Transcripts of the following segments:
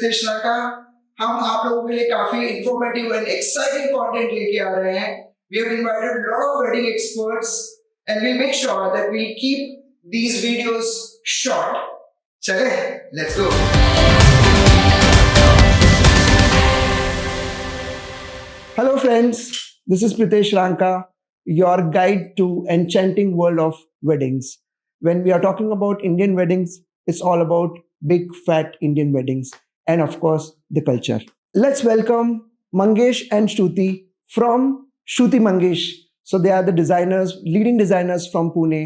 प्रीतेश लाका हम आप लोगों के लिए काफी इंफॉर्मेटिव एंड एक्साइटिंग कंटेंट लेके आ रहे हैं. We have invited a lot of wedding experts and we'll make sure that we'll keep these videos short. चले, let's go. Hello friends, this is Pritesh Ranka, your guide to enchanting world of weddings. When we are talking about Indian weddings, it's all about big fat Indian weddings and of course the culture. Let's welcome Mangesh and Shruti from ShrutiMangaaysh. So they are the designers, leading designers from Pune.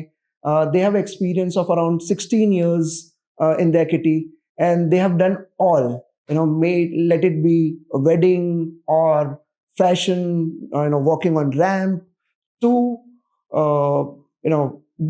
They have experience of around 16 years in their kitty, and they have done all, let it be a wedding or fashion, walking on ramp to,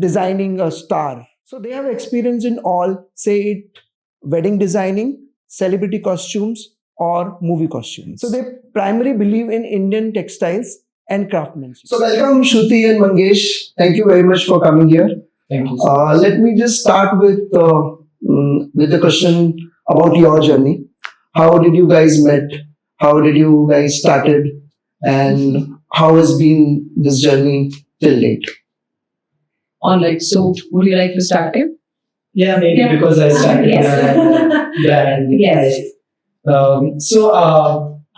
designing a star. So they have experience in all, say it, wedding designing, celebrity costumes, or movie costumes. So they primarily believe in Indian textiles and craftsmanship. So welcome Shruti and Mangesh. Thank you very much for coming here. Thank you. Let me just start with the question about your journey. How did you guys met? How did you guys started? And how has been this journey till date? Alright, so would you like to start it? Yeah, maybe because I started brand. Yes.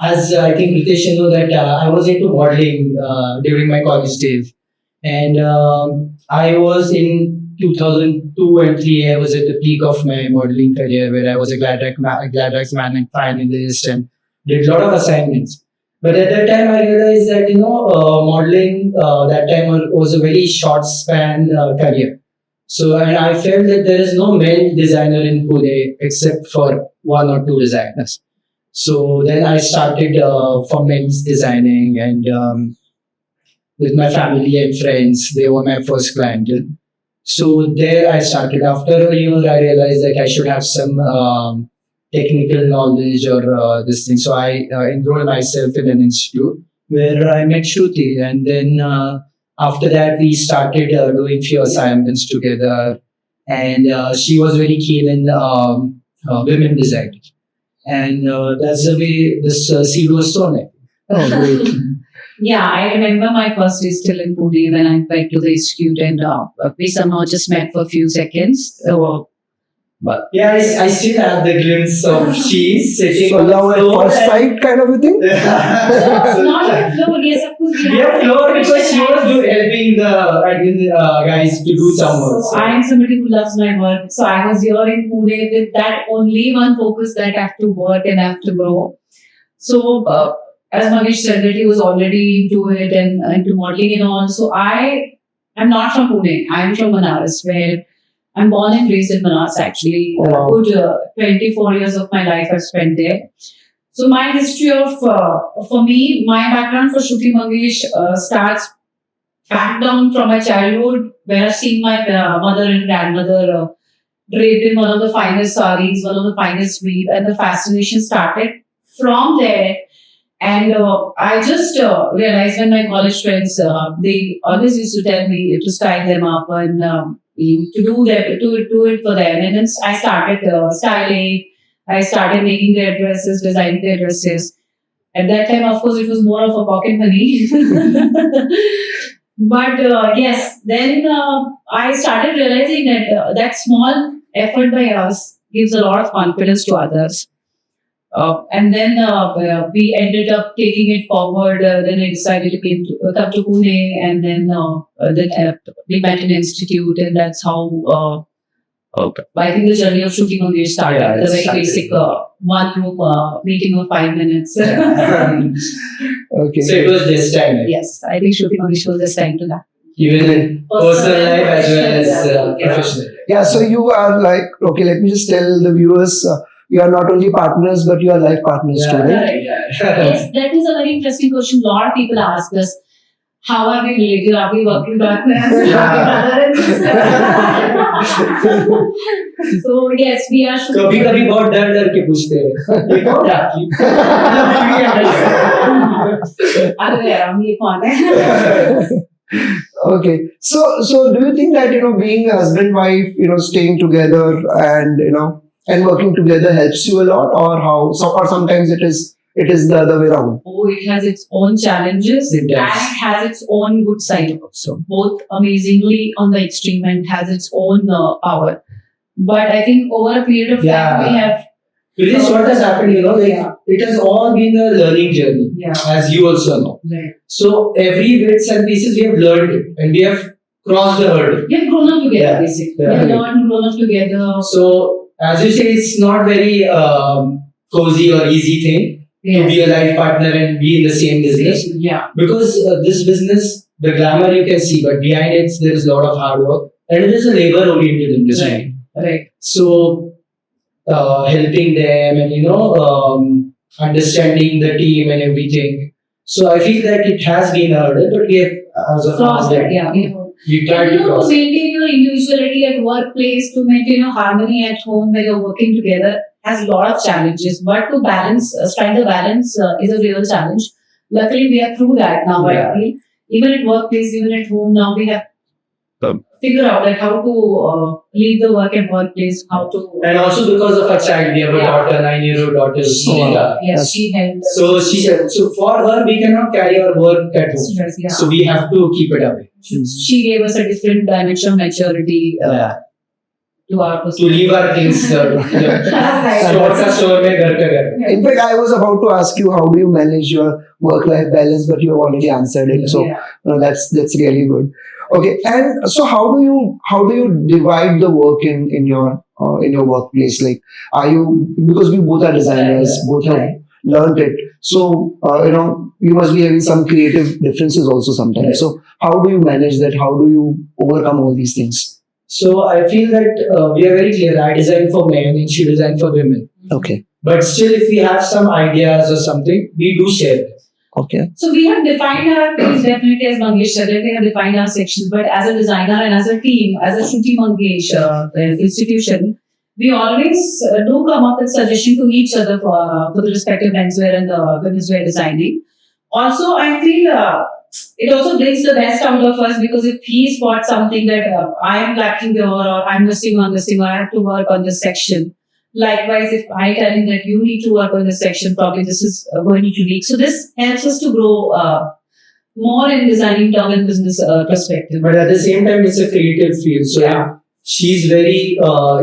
As I think Pritesh, you know that I was into modeling during my college days, and I was in 2002 and 3. I was at the peak of my modeling career, where I was a glad rags finalist and did a lot of assignments. But at that time, I realized that modeling that time was a very short span career. So, and I felt that there is no male designer in Pune except for one or two designers. So then I started for men's designing, and with my family and friends, they were my first client. So there I started. After a year, I realized that I should have some technical knowledge or this thing. So I enrolled myself in an institute where I met Shruti, and then after that we started doing few assignments together. And she was very keen in women design, and that's the way this seed was sown. Oh, great. Yeah, I remember my first day still in Pune when I went to the institute, and we somehow just met for a few seconds. But yeah, I still have the glimpse of she sitting So on the love at floor. first sight kind of a thing? So, not on the floor, yes, of course. Yeah, floor, because she was helping the admin guys to do some work. So I am somebody who loves my work. So I was here in Pune with that only one focus, that I have to work and I have to grow. So as Mangesh said, that he was already into it and into modeling and all. So I am not from Pune. I am from Banaras, where I'm born and raised in Banaras actually. Wow. Good 24 years of my life I've spent there. So my history of, for me, my background for ShrutiMangaaysh starts back down from my childhood, where I've seen my mother and grandmother draped in one of the finest saris, one of the finest weave, and the fascination started from there. And I just realized when my college friends, they always used to tell me to style them up and to do it for them. And then I started styling. I started making their dresses, designing their dresses. At that time, of course, it was more of a pocket money. But yes, then I started realizing that that small effort by us gives a lot of confidence to others. And then we ended up taking it forward. Then I decided to come to Pune, and then we met an institute, and that's how I think the journey of ShrutiMangaaysh started. Yeah, The very started. basic one room meeting of 5 minutes. Okay. So it was destined. Yes, I think ShrutiMangaaysh was destined to that. Even in personal life as well as professional life. Yeah, so you are like, okay, let me just tell the viewers, you are not only partners, but you are life partners too, right? Right. Yes, that is a very interesting question. A lot of people ask us, how are we related? Are we working partners? Are we brother and sister? So yes, we are. कभी कभी बहुत डर डर के पूछते हैं ये कौन है आपकी अरे यार ये कौन है? Okay, so do you think that being a husband wife, staying together and and working together helps you a lot, or how? So, or sometimes it is the other way around. Oh, it has its own challenges It and does. it has its own good side also. Both amazingly on the extreme and has its own power. But I think over a period of time, Yeah. we have. Because what has happened, like Yeah. it has all been a learning journey, Yeah. as you also know. Right. So every bits and pieces we have learned it, and we have crossed the hurdle. We have grown up together, Yeah. basically. Yeah. We have learned, grown up together. So as you say, it's not very cozy or easy thing to be a life partner and be in the same business, Yeah. because this business, the glamour you can see, but behind it there is a lot of hard work, and it is a labor-oriented industry. Right. So helping them and understanding the team and everything. So I feel that it has been a hurdle, but we have as of now Cross that, yeah. we tried And to to cross it. maintain your individuality at workplace, to maintain your harmony at home when you're working together has a lot of challenges. But to balance, strike the balance is a real challenge. Luckily, we are through that now. Yeah. I feel even at workplace, even at home now, we have figure out like how to leave the work and workplace, how to. And also because of our child, we have a Yeah. daughter, 9-year-old daughter. She, Sita. yes, she helped. us. So she said, so for her, we cannot carry our work at home. Yeah. So we have to keep it away. She gave us a different dimension of maturity to our To perspective. leave our things store ka store mein, ghar ka ghar. In fact, I was about to ask you how do you manage your work-life balance, but you have already answered it. So Yeah. that's really good. Okay, and so how do you divide the work in your workplace? Like, are you, because we both are designers, both have Right. learned it. So you must be having some creative differences also sometimes. Right. So how do you manage that? How do you overcome all these things? So I feel that we are very clear. I design for men and she designed for women. Okay, But still, if we have some ideas or something, we do share. okay, So we have defined our fields definitely, as Mangesh said, we have defined our sections. But as a designer and as a team, as a ShrutiMangaaysh institution, we always do come up with suggestions to each other for the respective menswear and the womenswear designing. Also, I feel it also brings the best out of us, because if he spots something that I am lacking here, or I'm missing on this thing, or I have to work on this section. Likewise, if I tell him that you need to work on this section, probably this is going to be unique. So this helps us to grow more in designing term and business perspective. But at the same time, it's a creative field. So Yeah.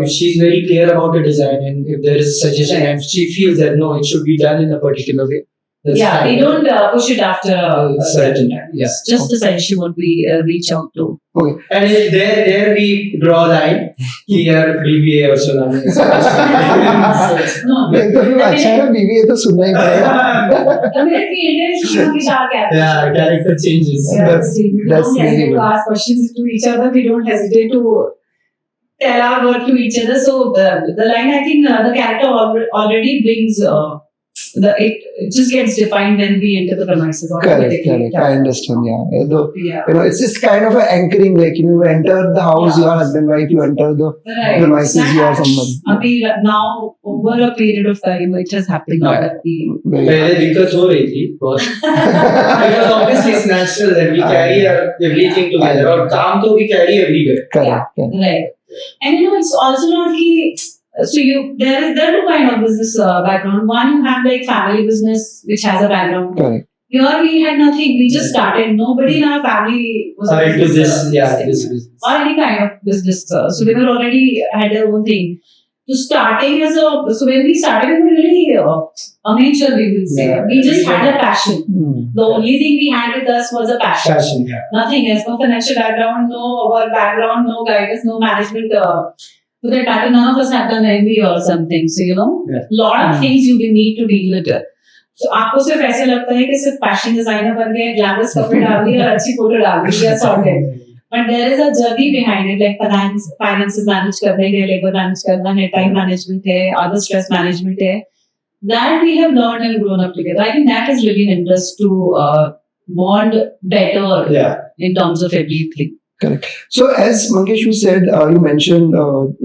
if she's very clear about the design, and if there is a suggestion and she feels that no, it should be done in a particular way, that's Yeah, fine. we don't push it after a certain time. Yeah. It's just the suggestion what we reach out to. okay. And if there we draw a line here, BBA or so. No, नहीं तो फिर अच्छा है ना, बीवी है तो सुनना ही पड़ेगा. the minute we enter, we start capturing. Yeah, character changes. Yeah, That's- we that's don't really hesitate good. to ask questions to each other. We don't hesitate to tell our work to each other. So the line, I think, the character already brings it just gets defined when we enter the premises. Correct. I understand. Yeah. Though, Yeah. it's just kind of an anchoring. Like you enter the house, you are husband wife. You enter the Right. premises, you are someone. I mean, now over a period of time, it has happened now that we. Very- पहले दिक्कत हो रही थी बहुत. Because obviously it's natural that we carry everything together. और काम तो we carry everywhere. Correct. Right. And it's also not key. So there are two kind of business background. One, you have like family business, which has a background. Correct. Here we had nothing. We just started. Nobody in our family was a Into business, this business. or any kind of business. So they were already had their own thing. So starting so when we started, we were really amateur. We will say we just had a passion. The only thing we had with us was a passion. Fashion, yeah. Nothing else. No financial background. No work background. No guidance. No management. For that matter, none of us had done MBA or something. So lot of things you need to deal with. So आपको सिर्फ ऐसे लगता है कि सिर्फ fashion designer बन गए, glamorous कपड़े डाल दिए और अच्छी फोटो डाल दी, we are sorted. But there is a journey behind it, like finances manage करने के, labor manage करना है, time management है, other stress management है. That we have learned and grown up together. I think that has really helped us to bond better Yeah. in terms of everything. Correct. So as Mangesh, you said, you mentioned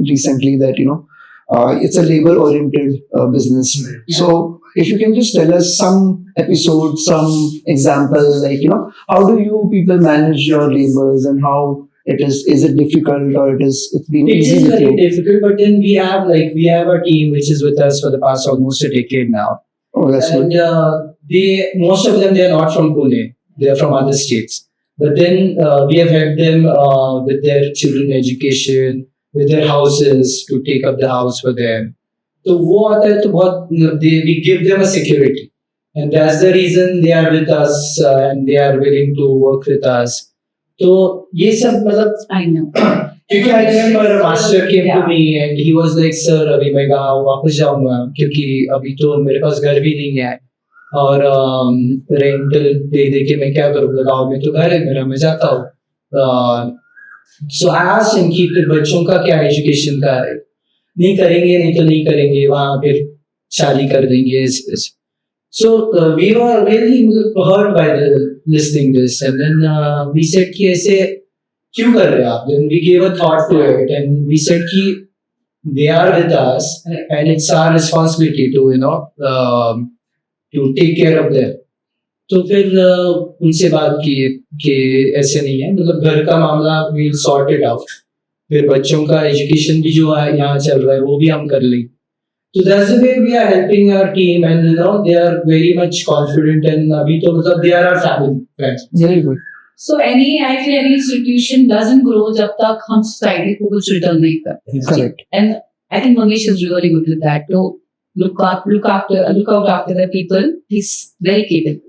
recently that it's a labor-oriented business. So if you can just tell us some episodes, some examples, like how do you people manage your labors, and how Is it difficult, or it's been It easy is with very you? difficult, but then we have a team which is with us for the past almost a decade now, Oh, that's and good. they most of them they are not from Pune, they are from other states. But then we have helped them with their children education, with their houses to take up the house for them. तो वो आता है तो बहुत we give them a security, and that's the reason they are with us and they are willing to work with us. तो ये सब मतलब I know. क्योंकि I remember a master came to me and he was like, sir अभी मैं गाँव वापस जाऊंगा क्योंकि अभी तो मेरे पास घर भी नहीं है और रेंटल दे दे के मैं क्या करूँगा, गाँव में तो घर है मेरा, मैं जाता हूँ. सो आई आस्क्ड हिम कि फिर बच्चों का क्या एजुकेशन का है, नहीं करेंगे, नहीं तो नहीं करेंगे, वहाँ फिर शादी कर देंगे. So we were really hurt by the listening this, and then we said कि ऐसे क्यों कर रहे हैं आप? Then we gave a thought to it, and we said कि they are with us, and it's our responsibility to to take care of them. तो फिर उनसे बात की कि ऐसे नहीं है, मतलब घर का मामला we'll sort it out. फिर बच्चों का एजुकेशन भी जो है यहाँ चल रहा है वो भी हम कर लेंगे. So that's the way we are helping our team, and they are very much confident, and अभी तो मतलब they are our family friends. Very good. So I feel any institution doesn't grow जब तक हम society को कुछ return नहीं करते. Correct. And I think Mangesh is really good with that. To look out after the people. He's very capable.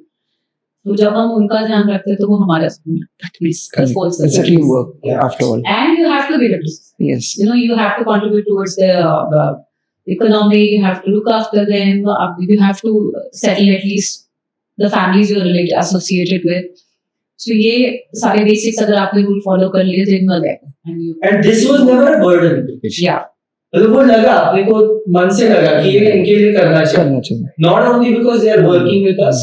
तो जब हम उनका ध्यान रखते हैं तो वो हमारा Correct. It's a teamwork after all. And you have to be able to. Yes. You have to contribute towards the economy. You have to look after them. You have to settle at least the families you're related associated with. So ये सारे basics अगर आपने rule follow कर लिए तो इनमें है. And this was never a burden. Yeah. मतलब वो लगा अपने को मन से लगा कि ये इनके लिए करना चाहिए. Not only because they are working with us,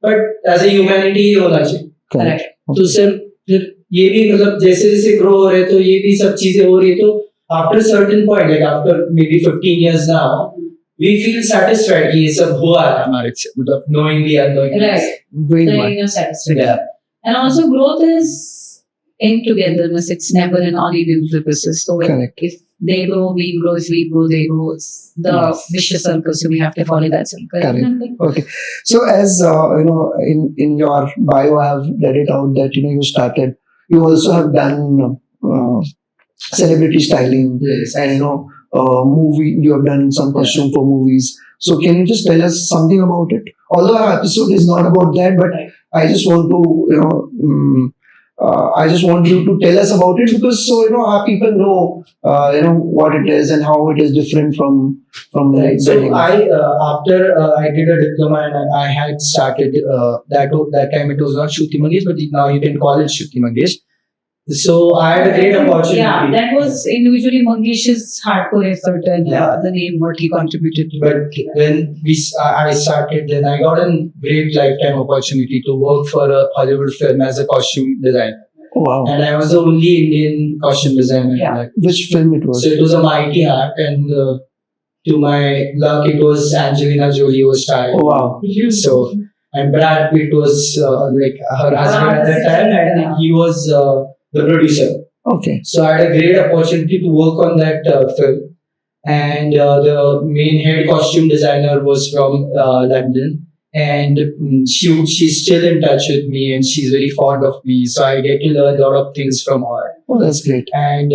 but as a humanity ये होना चाहिए. Correct. तो सर फिर ये भी मतलब जैसे जैसे ग्रो हो रहे तो ये भी सब चीजें हो रही है तो after a certain point, like after maybe 15 years now, we feel satisfied कि ये सब हुआ है हमारे से, मतलब knowingly or unknowingly. Right. Very Then much. you're satisfied. Yeah. And also growth is in togetherness. It's never an all individual process. So Correct. if they grow, we grow. If we grow, they grow. It's the Yes. vicious circle. So we have to follow that circle. Correct. Okay. So as in your bio, I have read it out that you started. You also have done celebrity styling, Yes. and movie. You have done some costume for movies. So can you just tell us something about it? Although our episode is not about that, but I just want to I just want you to tell us about it, because so our people know what it is and how it is different from Right. So wedding. after I did a diploma and I had started that time it was not Shruti but now you can call it Shurtimangaaysh. So I had a great opportunity. Yeah, that was individually Mangesh's hardcore effort and Yeah. the name what he contributed to. But when I started, then I got a great lifetime opportunity to work for a Hollywood film as a costume designer. Oh, wow. And I was the only Indian costume designer. Yeah. Which film it was? So it was a mighty heart, and to my luck, it was Angelina Jolie was starred. Oh, wow. So, and Brad Pitt was like her husband at that time, and he was the producer. Okay. So I had a great opportunity to work on that film, and the main head costume designer was from London, and she's still in touch with me, and she's very fond of me. So I get to learn a lot of things from her. Oh, that's great. And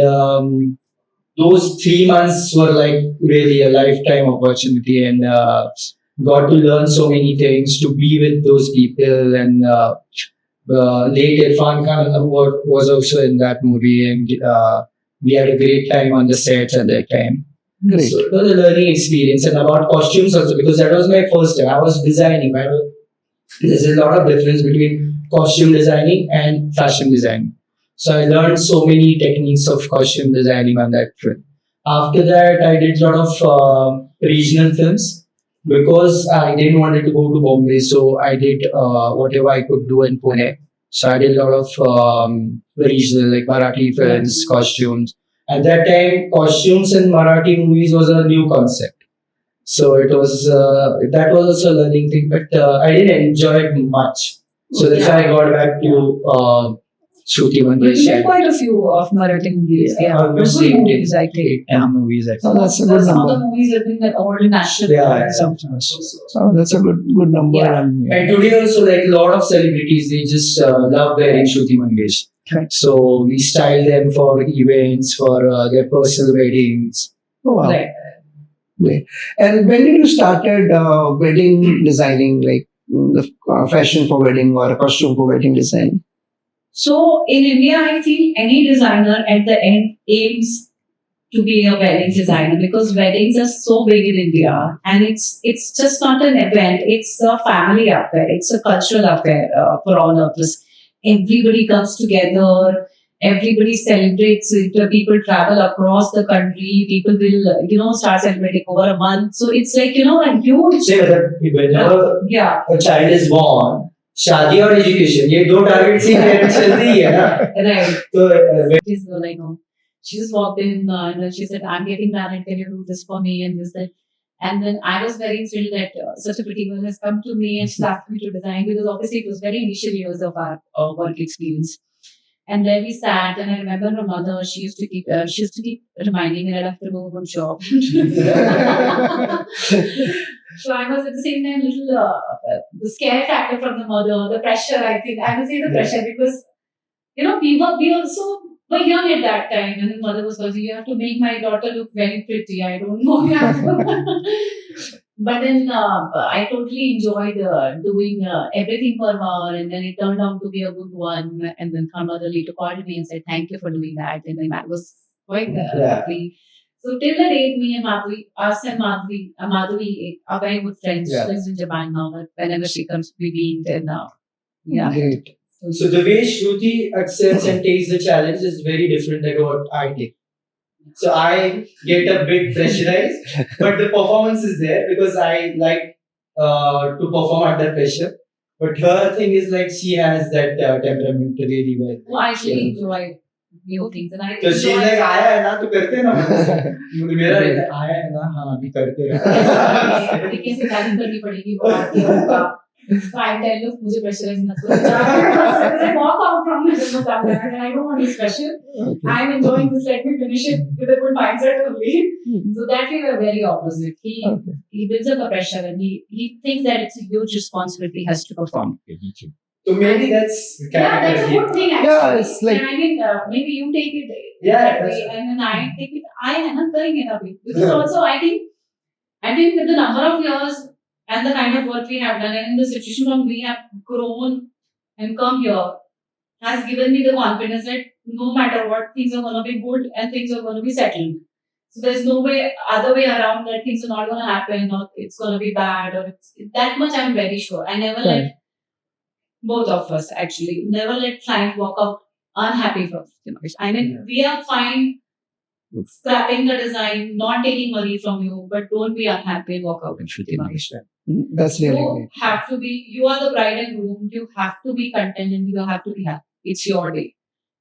those 3 months were like really a lifetime opportunity, and got to learn so many things, to be with those people, and late Irfan Khan was also in that movie, and we had a great time on the sets at that time. Great. So it was a learning experience, and about costumes also, because that was my first time. I was designing. There's a lot of difference between costume designing and fashion designing. So I learned so many techniques of costume designing on that trip. After that, I did a lot of regional films, because I didn't want to go to Bombay. So I did whatever I could do in Pune. So I did a lot of regional, like Marathi films, costumes. At that time, costumes in Marathi movies was a new concept. So it was that was also a learning thing, but I didn't enjoy it much. So that's why I got back to ShrutiMangaaysh. There are quite a few of narrative movies. Yeah, Almost good eight, movies, I think. 10 movies. I Oh, think. that's a good Some of the number. movies have been awarded national. Yeah, sometimes. Oh, that's a good number. Yeah. And today also, like a lot of celebrities, they just love wearing ShrutiMangaaysh. Correct. So we style them for events, for their personal weddings. Oh, wow. Right. Great. And when did you started wedding designing, like the fashion for wedding or a costume for wedding design? So in India, I feel any designer at the end aims to be a wedding designer because weddings are so big in India, and it's just not an event; it's a family affair, it's a cultural affair for all of us. Everybody comes together. Everybody celebrates it. People travel across the country. People will, start celebrating over a month. So it's like, a huge. Say that whenever Yeah, a child is born, शादी और education ये दो targets ही parents चल रही है ना. right. तो This girl I know. She just walked in and then she said, I'm getting married. Can you do this for me? And this, that. And then I was very thrilled that such a pretty girl has come to me and she's asked me to design because obviously it was very initial years of our work experience. And there we sat, and I remember her mother. She used to keep reminding me that I have to go home job. So I was at the same time little the scare factor from the mother, the pressure. I think I would say the pressure because we also were young at that time, and the mother was also, you have to make my daughter look very pretty. I don't know. You have to. But then I totally enjoyed doing everything for her, and then it turned out to be a good one. And then her mother later called me and said, "Thank you for doing that." And then I was quite happy. So till the date, me and Madhuri are very good friends. Yeah. She lives in Japan now, but whenever she comes, we meet and yeah. Great. So the way Shruti accepts and takes the challenge is very different than what I take. So I get a bit pressurized, but the performance is there because I like to perform under pressure. But her thing is like she has that temperament really well. Well, I actually enjoy new things, and I So she's enjoy- like, आया है ना तो करते हैं ना. मेरा रहता है, आया है ना हाँ अभी करते हैं. कैसे गाली करनी पड़ेगी वो आके होगा. So I tell you, मुझे pressurize मत करो. I walk out from the business after that, and I don't want this pressure. Okay. I'm enjoying this. Let me finish it with a good mindset only. So that we were very opposite. He builds up a pressure, and he thinks that it's a huge responsibility he has to perform. So maybe that's Yeah, that's a good thing actually. Yeah, it's like- And I mean, maybe you take it Yeah, that that's way, and then I take it. I am not doing it that way because also I think with the number of years and the kind of work we have done and in the situation from we have grown and come here has given me the confidence that no matter what, things are going to be good and things are going to be settled. So there's no way other way around that things are not going to happen or it's going to be bad or it's that much I'm very sure. I never Right. let both of us actually never let client walk out unhappy from it. I mean, we are fine scrapping the design, not taking money from you, but don't be unhappy and walk out in ShrutiMangaaysh. That's really You great. have to be, you are the bride and groom, you have to be content and you have to be happy. It's your day.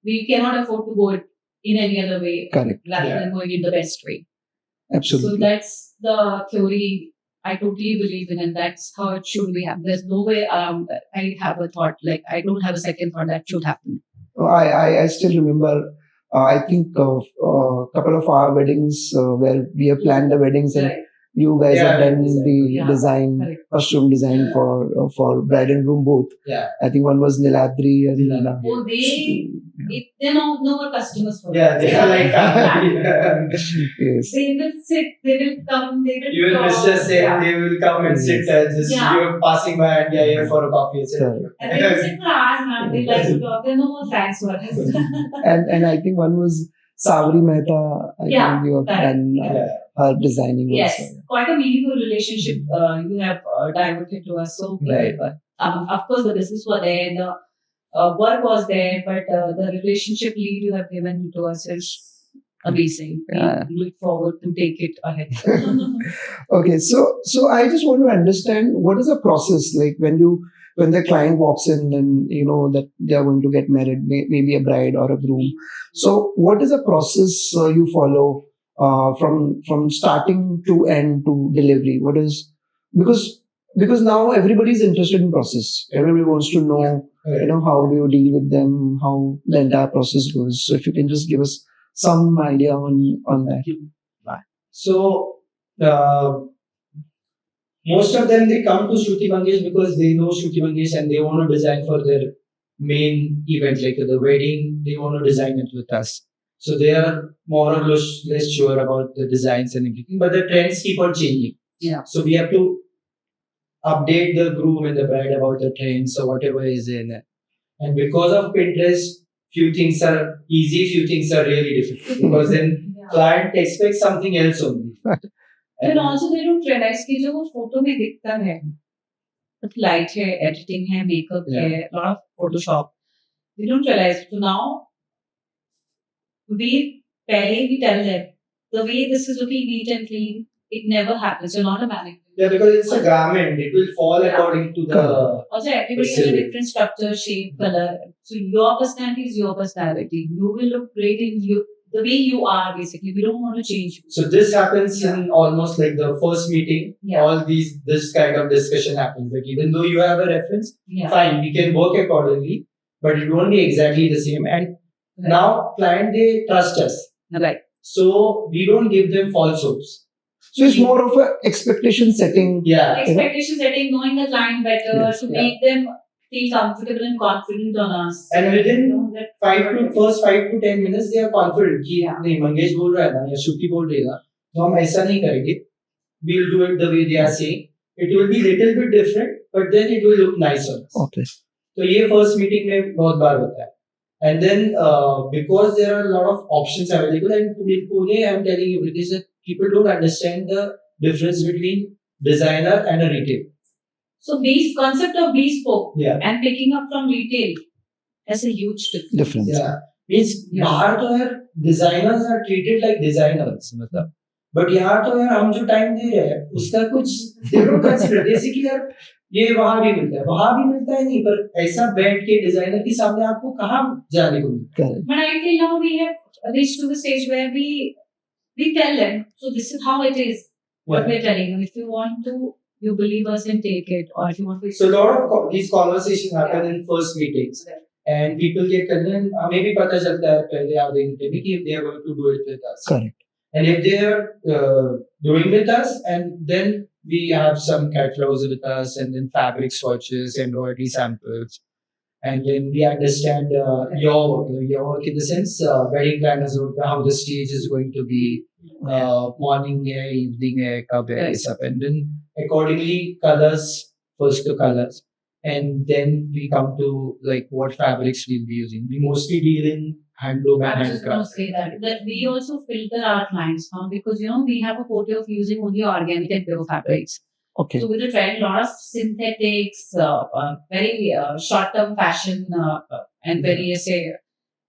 We cannot afford to go it in any other way Correct. rather Yeah. than going it the best way. So Absolutely. that's the theory I totally believe in, and that's how it should be happen. There's no way around that. I have a thought, like I don't have a second thought that should happen. I still remember. I think of a couple of our weddings where we have planned the weddings and Right. you guys Yeah, have done design. the Yeah, design, correct. costume design for bride and groom both. Yeah. I think one was Niladri and Oh, they're no more customers for Yeah, us. they are like yes. They will sit, they will come, they will you will talk. miss just say Yeah. they will come and sit and just Yeah. you're passing by and yeah, here for a coffee. Correct. And they will sit for hours, man. They like to talk. They're no more fans for us. And I think one was Savri Mehta. I Yeah, think you have correct. done Yeah. her designing Yes, also. quite a meaningful relationship you have diverted to us. So Right. but, of course, the business was there, the work was there, but the relationship lead you have given to us is amazing. Yeah. We look forward to take it ahead. Okay, so I just want to understand what is the process like when the client walks in and you know that they are going to get married, maybe a bride or a groom. So what is the process you follow from starting to end to delivery? What is because now everybody is interested in process. Everybody wants to know how do you deal with them, how the entire process goes. So if you can just give us some idea on that. So most of them they come to ShrutiMangaaysh because they know ShrutiMangaaysh and they want to design for their main event, like the wedding. They want to design it with us. So they are more or less sure about the designs and everything. But the trends keep on changing. Yeah. So we have to update the groom and the bride about the trends or whatever is in it. And because of Pinterest, few things are easy, few things are really difficult. Because then client expects something else only. And also they don't realize कि जो वो photo में दिखता है, light है, editing है, makeup है, lot of Photoshop. They don't realize. So now we tell them the way this is looking neat and clean, it never happens. You're not a mannequin. Yeah, because it's a garment. It will fall according to the. Also, everybody has a different structure, shape, color. So your personality is your personality. You will look great in you, the way you are. Basically, we don't want to change you. So this happens in almost like the first meeting. Yeah. All this kind of discussion happens. Like even though you have a reference, Yeah. fine, we can work accordingly, but it won't be exactly the same. And now client they trust us. Right. So we don't give them false hopes. So it's more of a expectation setting. Yeah. Expectation setting, knowing the client better, to make them feel comfortable and confident on us. And within 5 to 10 minutes, they are confident कि नहीं मंगेश बोल रहा है ना या श्रुति बोल रही है ना तो हम ऐसा नहीं करेंगे. We'll do it the way they are saying. It will be little bit different, but then it will look nice on us. Okay. तो ये first meeting में बहुत बार होता है. And then because there are a lot of options available, and in Pune, I'm telling you, British, that people don't understand the difference between designer and a retail. So concept of bespoke and picking up from retail has a huge difference. Yeah. Means बाहर तो यार designers are treated like designers मतलब. But यहाँ तो यार हम जो time दे रहे हैं उसका कुछ they don't consider. जैसे कि यार ये वहाँ भी मिलता है नहीं पर ऐसा बैठ के डिजाइनर के सामने आपको कहाँ जाने को मिलता है. But I feel now we have reached to the stage where we tell them, so this is how it is. What we're telling you. If you want to, you believe us and take it, or if you want to. So a lot of these conversations happen in first meetings, and people get convinced. हमें भी पता चलता है पहले आधे घंटे में कि if they are going to do it with us. Correct. And if they are doing with us, and then we have some catalogs with us, and then fabric swatches, embroidery samples, and then we understand your work in the sense wedding planners work, how the stage is going to be, morning hai, evening hai, kab hai, this up, and then accordingly colors, first to colors, and then we come to like what fabrics we'll be using. We mostly deal in handloom and I was just going to handcraft. say that we also filter our clients now because we have a forte of using only organic and pure fabrics. Okay. So with the trend, a lot of synthetics, very short-term fashion, and very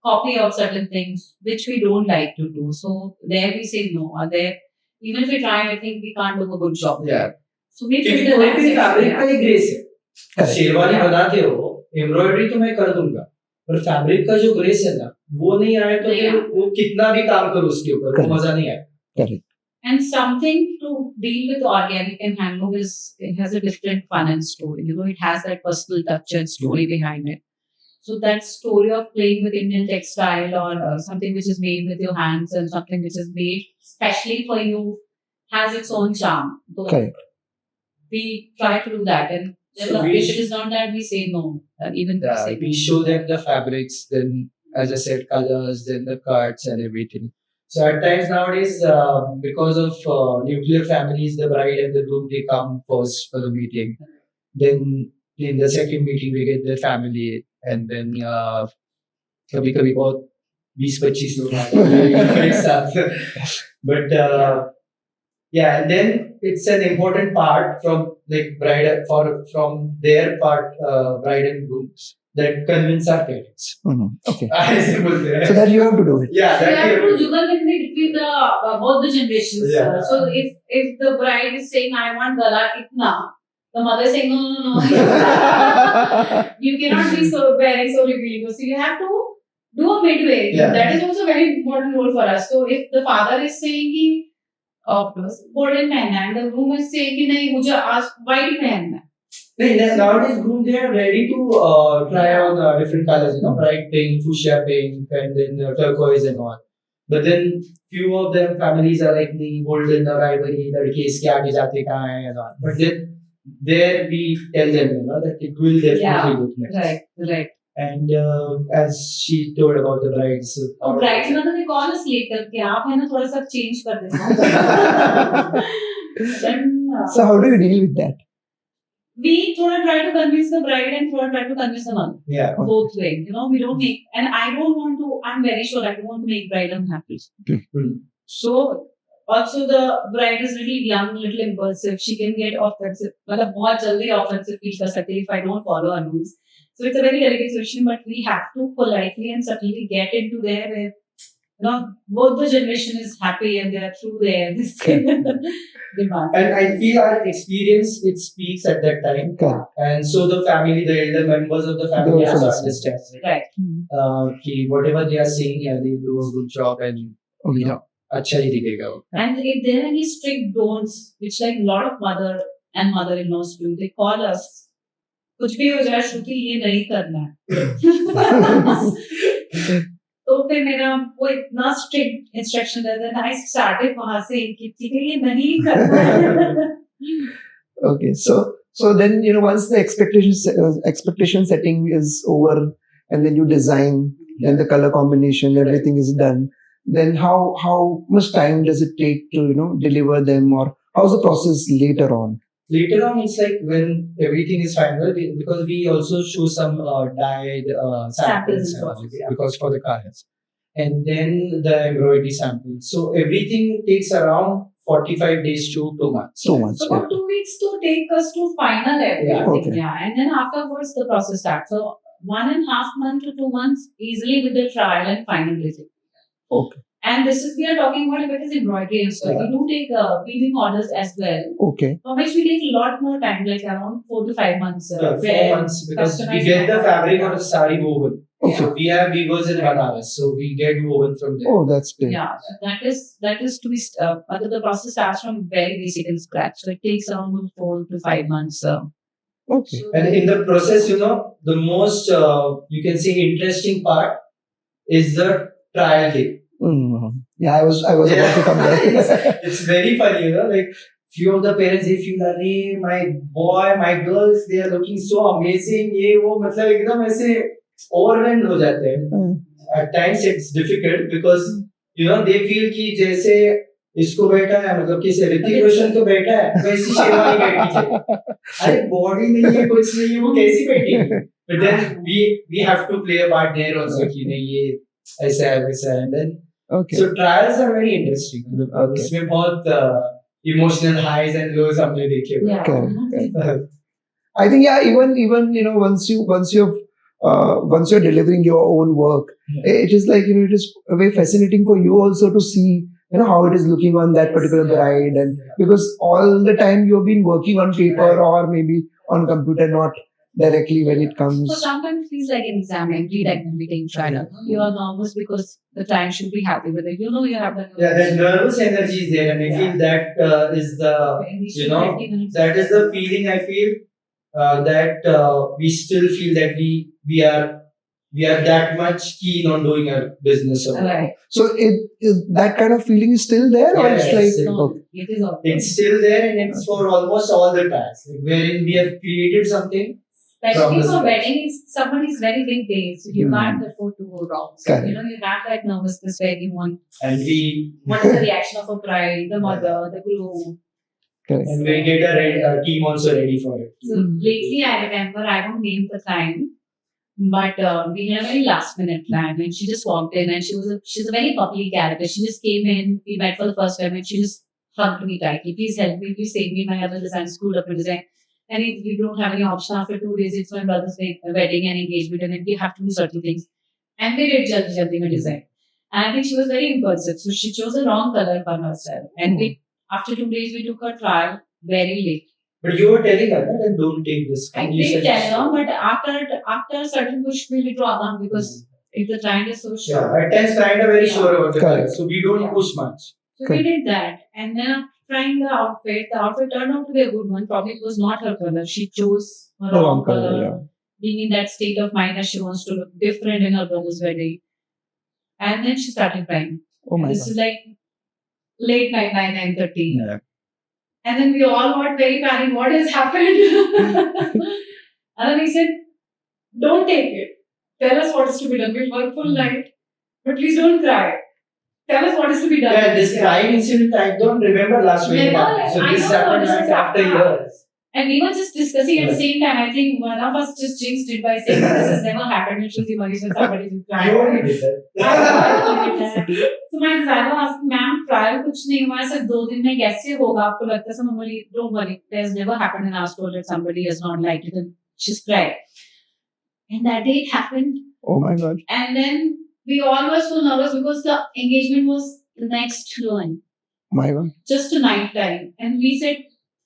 copy of certain things which we don't like to do. So there we say no. Or there, even if we try, I think we can't do a good job. Yeah. So we क्योंकि filter कोई that. भी fabric का ही grace है. Correct. Sherwani बनाते हो embroidery तो मैं कर दूंगा पर फैब्रिक का जो ग्रेस है ना वो नहीं आए तो फिर वो कितना भी काम करो उसके ऊपर वो मजा नहीं आए. Correct. And something to deal with organic and handloom it has a different fun and story. It has that personal touch and story behind it. So that story of playing with Indian textile or something which is made with your hands and something which is made specially for you has its own charm. So Correct. we try to do that, and So if it is not that, we say no. Even we say we show them the fabrics, then as I said, colors, then the cuts and everything. So at times nowadays, because of nuclear families, the bride and the groom they come first for the meeting. Then in the second meeting we get the family, and then कभी कभी बहुत 20-25 लोग आते हैं एक साथ. But yeah, and then it's an important part from like from their part, bride and grooms that convince our parents. Okay. ऐसे बोलते हैं. So that you have to do it. Yeah, we that have you to juggle between the both the generations. Yeah. So if the bride is saying I want gala itna, the mother is saying no. You cannot be so wearing so revealing. So you have to do a midway. Yeah. That is also a very important role for us. So if the father is saying कि golden पहनना है and the groom is saying कि नहीं मुझे आज white पहनना है, Nowadays, groom they are ready to try on different colors, bright pink, fuchsia pink, and then turquoise and all. But then few of them families are like the golden or ivory, लड़के इसके आगे जाते कहाँ हैं and all. But then there we tell them, that it will definitely look nice. Right. And as she told about the brides, और brides ना तो they call us later कि आप है ना थोड़ा सा चेंज कर देना. Then So how do you deal with that? we थोड़ा try to convince the bride and थोड़ा try to convince the man. yeah, Both way, we don't make, and I don't want to. I'm very sure I don't want to make bride unhappy. So also the bride is little young, little impulsive. She can get offensive. मतलब बहुत जल्दी offensive feel कर सकती है if I don't follow her rules. So it's a very delicate situation, but we have to politely and subtly get into there where both the generation is happy and they are through there. This demand. and I feel our experience it speaks at that time. Correct. And so the family, the elder members of the family They also also understand. Right. कि whatever they are saying, yeah, they do a good job and अच्छा ही दिखेगा वो. And if there are any strict don'ts, which like a lot of mother and mother-in-laws do, they call us. कुछ भी हो जाए श्रुति ये नहीं करना है. तो फिर मेरा वो इतना स्ट्रिक्ट इंस्ट्रक्शन रहता है. I started वहाँ से कि ठीक है ये नहीं करना है. Okay, so then once the expectation setting is over, and then you design, and the color combination, everything is done. Then how much time does it take to deliver them, or how's the process later on? Later on, it's like when everything is final, because we also show some dyed samples because for the colors, and then the embroidery samples. So everything takes around 45 days to 2 months. 2 months. So about 2 weeks to take us to final everything. Okay. Yeah, and then afterwards the process starts. So 1.5 months to 2 months easily with the trial and final visit. Okay. And this is we are talking about if it is embroidery and stuff. We do take weaving orders as well. Okay. For which we take a lot more time, like around 4 to 5 months. 4 months because we get the fabric or the sari woven. Okay. So we have weavers in Banaras, so we get woven from there. Oh, that's great. Yeah, that is to be. But the process starts from very basic and scratch. So it takes around 4 to 5 months. Okay. So And in the process, the most you can say interesting part is the trial day. Yeah, I was about to come there. It's very funny, like few of the parents they feel like my boy, my girls, they are looking so amazing. ये वो मतलब एकदम ऐसे overwhelmed हो जाते हैं. At times it's difficult because they feel कि जैसे इसको बैठा है मतलब कि ऋतिक रोशन को बैठा है वैसी शेरवानी बैठनी चाहिए. अरे बॉडी नहीं है कुछ नहीं है वो कैसी बैठेगी. But then we have to play a part there also कि नहीं ये ऐसा है वैसा है. And then Okay. so trials are very interesting. Okay. इसमें बहुत emotional highs and lows हमने देखे हुए. yeah. Correct. I think even once you're delivering your own work, it is like it is very fascinating for you also to see how it is looking on that particular bride, and because all the time you've been working on paper or maybe on computer, not directly when it comes. So sometimes it feels like an exam and reading trial. You are nervous because the client should be happy with it. You have the That nervous energy is there, and I feel that is the that is the feeling I feel that we still feel that we are that much keen on doing our business. Right. So that kind of feeling is still there, or it's Yes, like No, okay. it is all. It's still there, and it's for almost all the tasks wherein we have created something. Especially From the for scratch. wedding, somebody's very big day, so you can't afford to go wrong. So, Correct. you have that nervousness where you want And we what is the reaction of a bride, the mother, the groom. Correct. and we get a team also ready for it. So lately, I remember, I don't name the client, but we had a very last minute plan, and she just walked in, and she's a very bubbly character. She just came in, we met for the first time, and she just hugged me tightly. Please help me, please save me. My other design screwed up the design. And we don't have any option. After 2 days, it's my brother's wedding and engagement, and then we have to do certain things. And we did jaldi mein design. And I think she was very impulsive, so she chose the wrong color for herself. And after 2 days, we took her trial very late. But you were telling her that don't take this. I You did said- tell her, but after a certain push, we withdraw them because if the client is so sure. Yeah, at times client are very sure about the color, Correct. so we don't Yeah. push much. So we did that, and then trying the outfit. The outfit turned out to be a good one. Probably it was not her color. She chose the The wrong wrong color, color. yeah. Being in that state of mind that she wants to look different in her brother's wedding. And then she started crying. Oh my This God. is like late night, 9:30. Yeah. And then we all got very panicked. What has happened? And then he said, don't take it. Tell us what is to be done. We'll work full night. But please don't cry. Tell us what is to be done. Yeah, this crying incident, I don't remember last week. Never, So I this know, happened this like is after after. years. And we were just discussing at the Yeah. same time. I think one of us just jinxed it by saying this has never happened in ShrutiMangaaysh and somebody will cry. You only did that. So my designer asked me, ma'am, trial कुछ नहीं हुआ है सिर्फ 2 दिन में कैसे होगा आपको लगता है? So normally, don't worry, there's never happened in our store that somebody has not liked it and she's cried. And that day it happened. Oh my God. And then we all were so nervous because the engagement was the next one, My God. just a night time. And we said,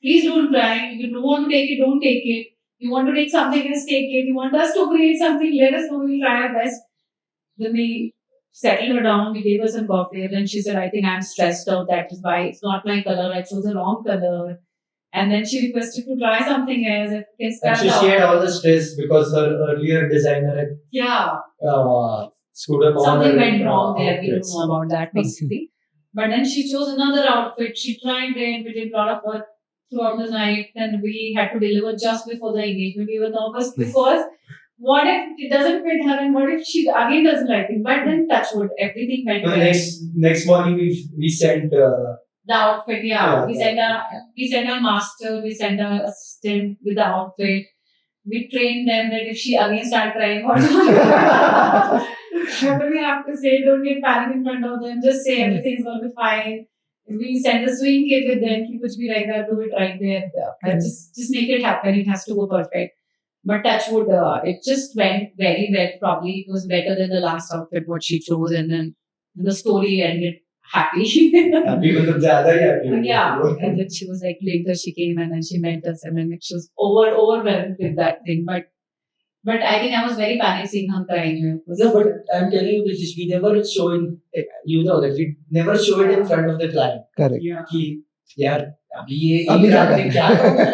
please don't cry. You don't want to take it, don't take it. You want to take something else, take it. You want us to create something, let us know, we'll try our best. Then we settled her down, we gave her some coffee, and then she said, I think I'm stressed out, that is why it's not my color, I chose the wrong color. And then she requested to try something else. If it can And stand she had out. all the stress because her earlier designer had Yeah. screwed up all Something her, went wrong there. We don't outfits. know about that basically. But then she chose another outfit. She tried it. We did a lot of work throughout the night. And we had to deliver just before the engagement. We were nervous because what if it doesn't fit her and what if she again doesn't like it? But then touch wood, everything went No, well. next morning we sent The outfit, yeah. Yeah, We send our master, we send our assistant with the outfit. We train them that if she again start crying, what do we have to say? Don't get panic in front of them. Just say everything's going to be fine. We send a swing kit with them. Ki kuch bhi rahega, do it right there. Just make it happen. It has to go perfect. But touch wood, it just went very well. Probably it was better than the last outfit what she chose, and then the story ended happy. happy मतलब ज़्यादा ही happy. Yeah, and then she was like, later she came and then she met us and then she was overwhelmed with that thing. But I think I was very panicked seeing her crying. No, but I'm telling you this, we never show in, you know that we never show it in front of the client. Correct. Yeah. कि यार अभी ये अभी क्या आपने क्या करना?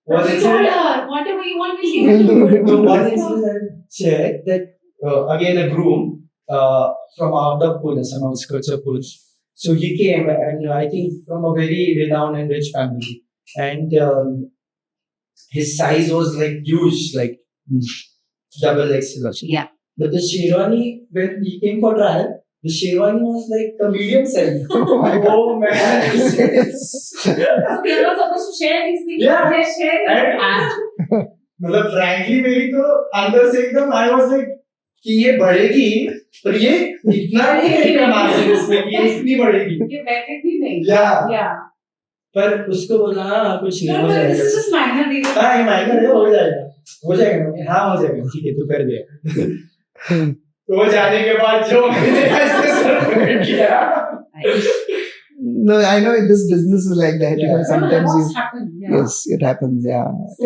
One We told incident, her, whatever you want, We'll do it. so one incident said that again a groom from out of Pune, some outskirts of Pune. So he came, and I think from a very renowned and rich family, and his size was like huge, like double XL. Yeah. But the sherwani, when he came for trial, the sherwani was like a medium size. Oh my God. Oh man! So we are not supposed to share these things. Yeah. We are sharing. And- मतलब frankly मेरी तो अंदर से एकदम I was like कि ये बढ़ेगी पर ये इतना नहीं है मार्जिन इसमें कि ये इतनी बढ़ेगी. You bet it भी नहीं. Yeah. Yeah. पर उसको बोला हाँ कुछ नहीं No, हो but जाएगा. this is just minor reason. हाँ ये मायने है हो जाएगा हाँ हो जाएगा ठीक है तू कर दे. तो जाने के बाद जो मैंने ऐसे सर किया. No, I know this business is like that. You know, Yeah. sometimes No, you. that happened. Yeah. Yes, it happens. Yeah. So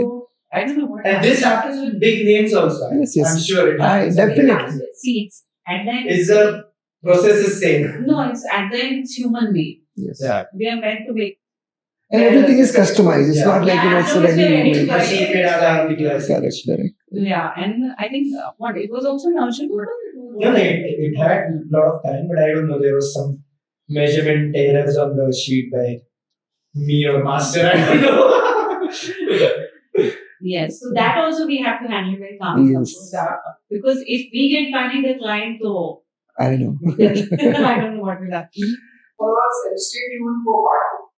I don't know what. And this happens with big names also. Yes, yes. I'm sure it I happens. definitely. Seeds. And then Is the process is same? no, it's at the end it's human made. Yes. Yeah. We are meant to make. And everything is customized. It's Yeah. not like, you know, it's Yeah, ready absolutely. made. Right. Machine पे डाला हम निकला. Correct, correct. Yeah, and I think what it was also an urgent. No, it had a lot of time, but I don't know. There was some measurement errors on the sheet by me or master. I don't know. Yes, so that also we have to handle very calmly. Yes. Because if we get panic, the client, so I know. I don't know what will happen. Follow us and stay tuned for part 2.